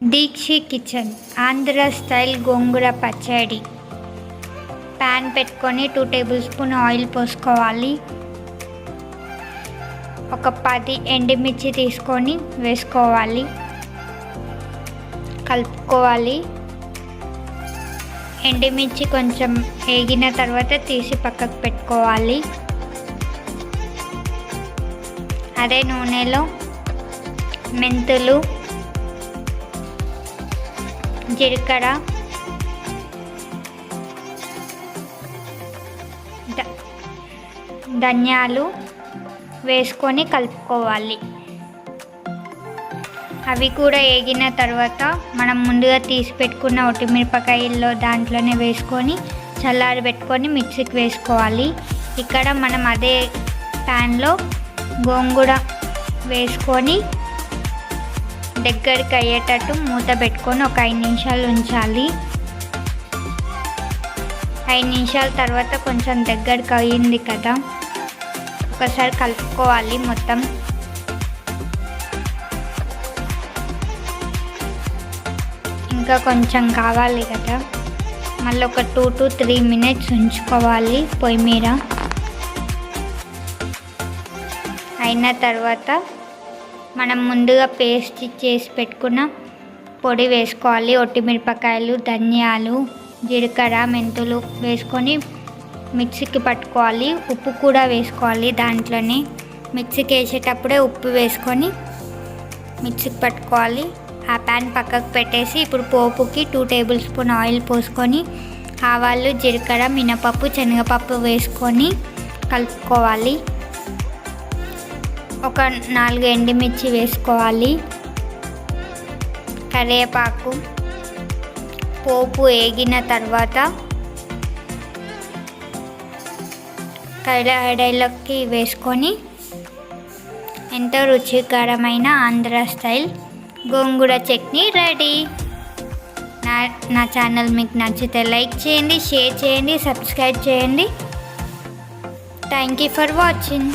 దీక్షి kitchen Andhra style గోంగూర పచ్చడి. Pan పెట్టుకొని 2 table spoon oil పోసుకోవాలి. ఒక 10 ఎండుమిర్చి తీసుకొని వేసుకోవాలి, కలుపుకోవాలి. ఎండుమిర్చి కొంచెం వేగిన తర్వాత తీసి పక్కకు పెట్టుకోవాలి. అదే నూనెలో మెంతులు, జీలకర్ర, ధనియాలు వేసుకొని కలుపుకోవాలి. అవి కూడా వేగిన తర్వాత మనం ముందుగా తీసి పెట్టుకున్న ఒట్టిమిరపకాయల్లో దాంట్లోనే వేసుకొని చల్లారి పెట్టుకొని మిక్సీకి వేసుకోవాలి. ఇక్కడ మనం అదే ప్యాన్లో గోంగూర వేసుకొని దగ్గరికి అయ్యేటట్టు మూత పెట్టుకొని ఒక 5 నిమిషాలు ఉంచాలి. 5 నిమిషాల తర్వాత కొంచెం దగ్గరికి అయ్యింది కదా, ఒకసారి కలుపుకోవాలి మొత్తం. ఇంకా కొంచెం కావాలి కదా, మళ్ళీ ఒక 2 to 3 మినిట్స్ ఉంచుకోవాలి పొయ్యి మీద. అయిన తర్వాత మనం ముందుగా పేస్ట్ చేసి పెట్టుకున్న పొడి వేసుకోవాలి. ఒట్టిమిరపకాయలు, ధనియాలు, జీలకర్ర, మెంతులు వేసుకొని మిక్సీకి పట్టుకోవాలి. ఉప్పు కూడా వేసుకోవాలి దాంట్లోనే. మిక్సీకి వేసేటప్పుడే ఉప్పు వేసుకొని మిక్సీకి పట్టుకోవాలి. ఆ ప్యాన్ పక్కకు పెట్టేసి ఇప్పుడు పోపుకి 2 టేబుల్ స్పూన్ ఆయిల్ పోసుకొని ఆవాలు, జీలకర్ర, మినపప్పు, శనగపప్పు వేసుకొని కలుపుకోవాలి. ఒక 4 ఎండుమిర్చి వేసుకోవాలి, కరివేపాకు. పోపు వేగిన తర్వాత కడాయిలోకి వేసుకొని ఎంతో రుచికరమైన ఆంధ్ర స్టైల్ గోంగూర చట్నీ రెడీ. నా ఛానల్ మీకు నచ్చితే లైక్ చేయండి, షేర్ చేయండి, సబ్స్క్రైబ్ చేయండి. Thank you for watching.